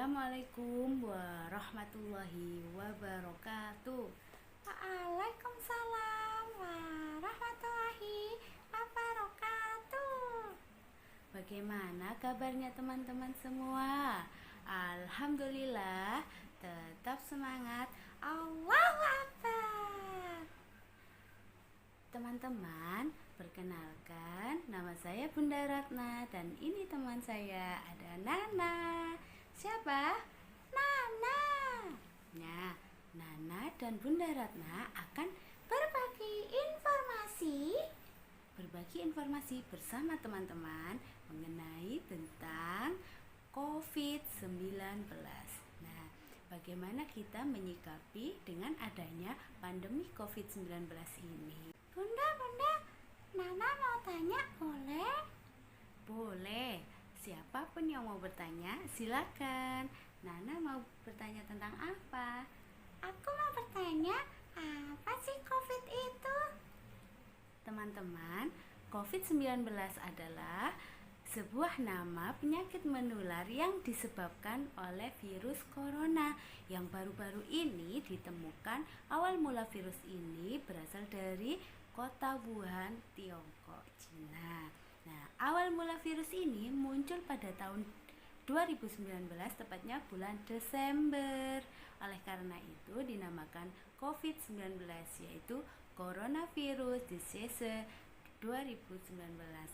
Assalamualaikum warahmatullahi wabarakatuh. Waalaikumsalam warahmatullahi wabarakatuh. Bagaimana kabarnya teman-teman semua? Alhamdulillah, tetap semangat. Allahu Akbar. Teman-teman, perkenalkan, nama saya Bunda Ratna dan ini teman saya ada Nana. Siapa? Nana. Nah, Nana dan Bunda Ratna akan berbagi informasi bersama teman-teman mengenai tentang COVID-19. Nah, bagaimana kita menyikapi dengan adanya pandemi COVID-19 ini? Bunda, Nana mau tanya boleh? Boleh, siapapun yang mau bertanya silakan. Nana mau bertanya tentang apa? Aku mau bertanya, apa sih COVID itu? Teman-teman, COVID-19 adalah sebuah nama penyakit menular yang disebabkan oleh virus corona yang baru-baru ini ditemukan. Awal mula virus ini berasal dari kota Wuhan, Tiongkok, Cina. Nah, awal mula virus ini muncul pada tahun 2019, tepatnya bulan Desember. Oleh karena itu dinamakan COVID-19, yaitu Coronavirus Disease 2019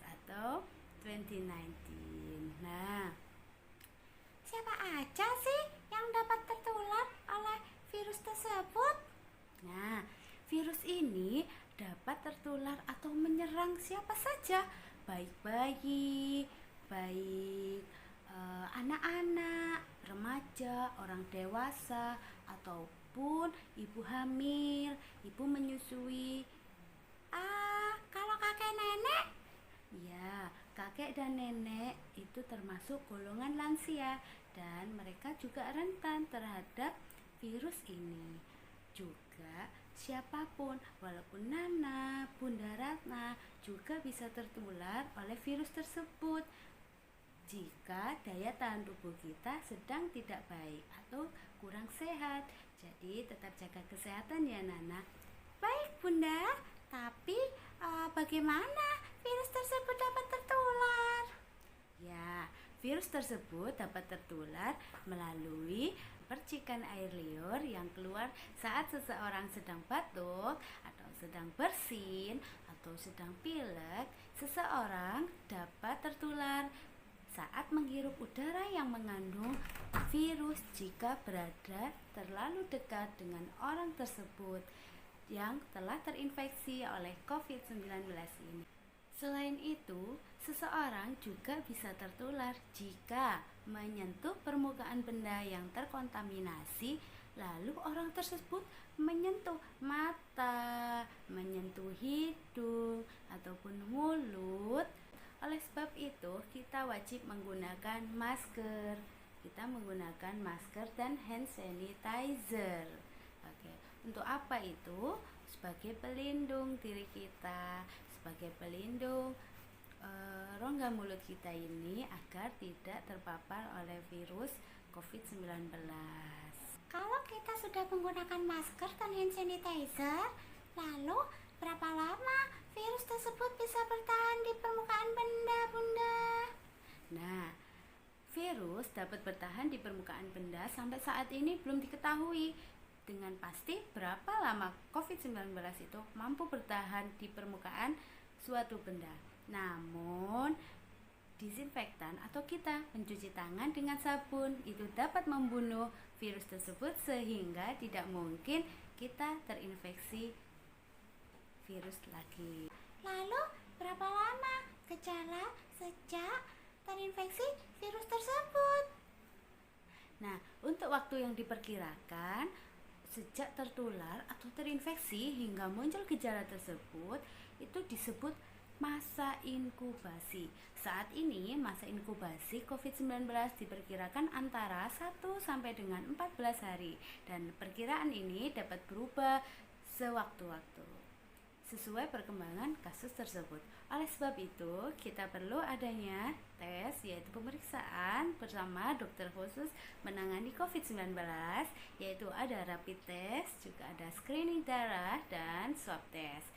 atau 2019. Nah, Siapa aja sih yang dapat tertular oleh virus tersebut? Nah, virus ini dapat tertular atau menyerang siapa saja, baik bayi, baik anak-anak, remaja, orang dewasa, ataupun ibu hamil, ibu menyusui. Kalau kakek nenek? Ya, kakek dan nenek itu termasuk golongan lansia dan mereka juga rentan terhadap virus ini. Juga siapapun, walaupun Nana, Bunda Ratna juga bisa tertular oleh virus tersebut jika daya tahan tubuh kita sedang tidak baik atau kurang sehat. Jadi tetap jaga kesehatan ya Nana. Baik Bunda, tapi bagaimana virus tersebut dapat tertular? Ya, virus tersebut dapat tertular melalui percikan air liur yang keluar saat seseorang sedang batuk atau sedang bersin atau sedang pilek. Seseorang dapat tertular saat menghirup udara yang mengandung virus jika berada terlalu dekat dengan orang tersebut yang telah terinfeksi oleh COVID-19 ini. Selain itu, seseorang juga bisa tertular jika menyentuh permukaan benda yang terkontaminasi, lalu orang tersebut menyentuh mata, menyentuh hidung, ataupun mulut. Oleh sebab itu, kita wajib menggunakan masker. Kita menggunakan masker dan hand sanitizer. Oke, untuk apa itu? Sebagai pelindung diri kita, sebagai pelindung rongga mulut kita ini agar tidak terpapar oleh virus COVID-19. Kalau kita sudah menggunakan masker dan hand sanitizer, lalu berapa lama virus tersebut bisa bertahan di permukaan benda, Bunda? Nah, virus dapat bertahan di permukaan benda sampai saat ini belum diketahui dengan pasti berapa lama COVID-19 itu mampu bertahan di permukaan suatu benda. Namun, disinfektan atau kita mencuci tangan dengan sabun itu dapat membunuh virus tersebut sehingga tidak mungkin kita terinfeksi virus lagi. Lalu berapa lama gejala sejak terinfeksi virus tersebut? Nah, untuk waktu yang diperkirakan sejak tertular atau terinfeksi hingga muncul gejala tersebut itu disebut masa inkubasi. Saat ini masa inkubasi COVID-19 diperkirakan antara 1 sampai dengan 14 hari dan perkiraan ini dapat berubah sewaktu-waktu. sesuai perkembangan kasus tersebut. Oleh sebab itu, kita perlu adanya tes, yaitu pemeriksaan bersama dokter khusus menangani COVID-19, yaitu ada rapid test, juga ada screening darah dan swab test,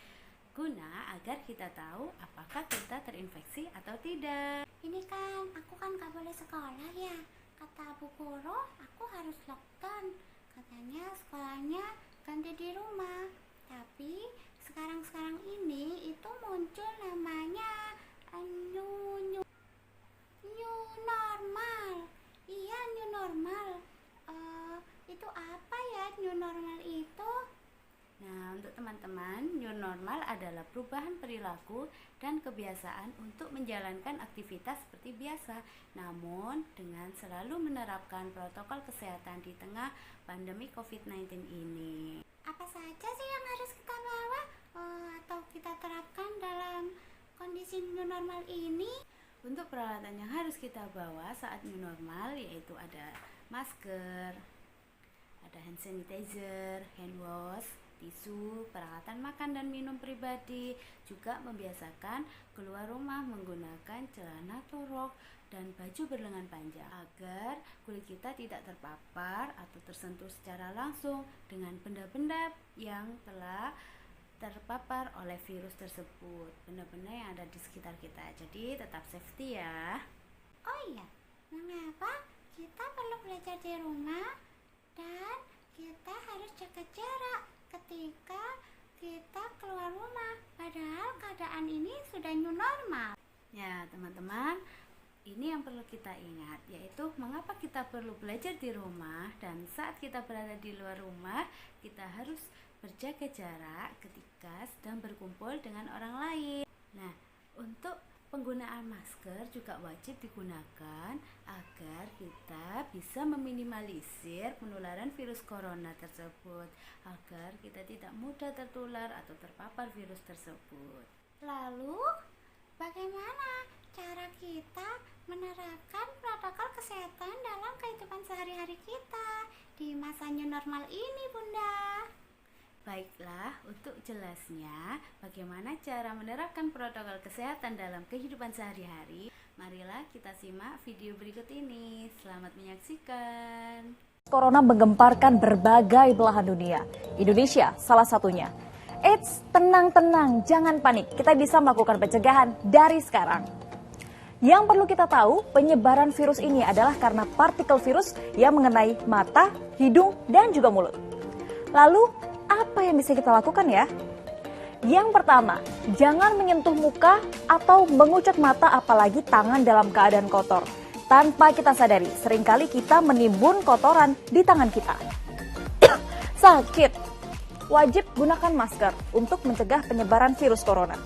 guna agar kita tahu apakah kita terinfeksi atau tidak. Ini kan, aku kan gak boleh sekolah ya. Kata Bu Guru, aku harus lockdown. Katanya sekolahnya ganti di rumah. Tapi sekarang ini itu muncul namanya new normal. Iya, new normal. Itu apa ya new normal itu? Nah, untuk teman-teman, new normal adalah perubahan perilaku dan kebiasaan untuk menjalankan aktivitas seperti biasa, namun dengan selalu menerapkan protokol kesehatan di tengah pandemi COVID-19 ini. Apa saja sih yang harus kita bawa atau kita terapkan dalam kondisi new normal ini? Untuk peralatan yang harus kita bawa saat new normal yaitu ada masker, ada hand sanitizer, hand wash, tisu, peralatan makan dan minum pribadi, juga membiasakan keluar rumah menggunakan celana torok dan baju berlengan panjang agar kulit kita tidak terpapar atau tersentuh secara langsung dengan benda-benda yang telah terpapar oleh virus tersebut, benda-benda yang ada di sekitar kita. Jadi tetap safety ya. Oh iya, mengapa kita perlu belajar di rumah dan kita harus jaga jarak ketika kita keluar rumah, padahal keadaan ini sudah new normal. Ya teman-teman, ini yang perlu kita ingat, yaitu mengapa kita perlu belajar di rumah dan saat kita berada di luar rumah kita harus berjaga jarak ketika sedang berkumpul dengan orang lain. Nah, untuk penggunaan masker juga wajib digunakan agar kita bisa meminimalisir penularan virus corona tersebut, agar kita tidak mudah tertular atau terpapar virus tersebut. Lalu, bagaimana cara kita menerapkan protokol kesehatan dalam kehidupan sehari-hari kita di masa new normal ini, Bunda? Baiklah, untuk jelasnya bagaimana cara menerapkan protokol kesehatan dalam kehidupan sehari-hari, marilah kita simak video berikut ini. Selamat menyaksikan. Corona menggemparkan berbagai belahan dunia. Indonesia salah satunya. Eits, tenang-tenang, jangan panik. Kita bisa melakukan pencegahan dari sekarang. Yang perlu kita tahu, penyebaran virus ini adalah karena partikel virus yang mengenai mata, hidung, dan juga mulut. Lalu, apa yang bisa kita lakukan ya? Yang pertama, jangan menyentuh muka atau mengucek mata apalagi tangan dalam keadaan kotor. Tanpa kita sadari, seringkali kita menimbun kotoran di tangan kita. Sakit. Wajib gunakan masker untuk mencegah penyebaran virus corona.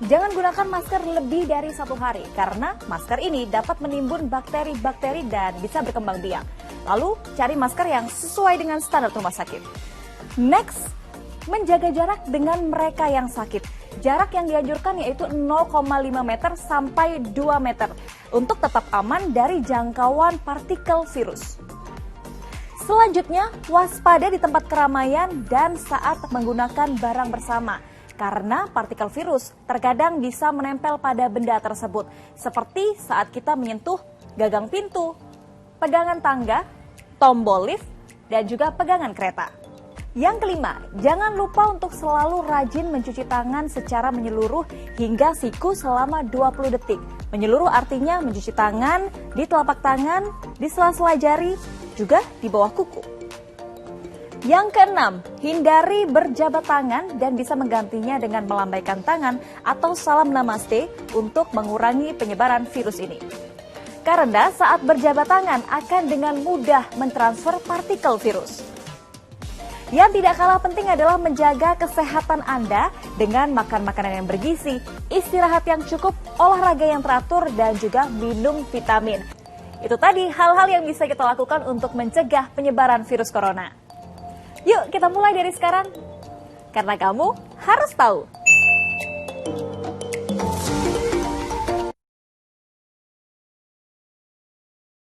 Jangan gunakan masker lebih dari 1 hari karena masker ini dapat menimbun bakteri-bakteri dan bisa berkembang biak. Lalu cari masker yang sesuai dengan standar rumah sakit. Next, menjaga jarak dengan mereka yang sakit. Jarak yang dianjurkan yaitu 0,5 meter sampai 2 meter untuk tetap aman dari jangkauan partikel virus. Selanjutnya, waspada di tempat keramaian dan saat menggunakan barang bersama. Karena partikel virus terkadang bisa menempel pada benda tersebut, seperti saat kita menyentuh gagang pintu, pegangan tangga, tombol lift, dan juga pegangan kereta. Yang kelima, jangan lupa untuk selalu rajin mencuci tangan secara menyeluruh hingga siku selama 20 detik. Menyeluruh artinya mencuci tangan, di telapak tangan, di sela-sela jari, juga di bawah kuku. Yang keenam, hindari berjabat tangan dan bisa menggantinya dengan melambaikan tangan atau salam namaste untuk mengurangi penyebaran virus ini. Karena saat berjabat tangan akan dengan mudah mentransfer partikel virus. Yang tidak kalah penting adalah menjaga kesehatan Anda dengan makan makanan yang bergizi, istirahat yang cukup, olahraga yang teratur, dan juga minum vitamin. Itu tadi hal-hal yang bisa kita lakukan untuk mencegah penyebaran virus corona. Yuk kita mulai dari sekarang, karena kamu harus tahu.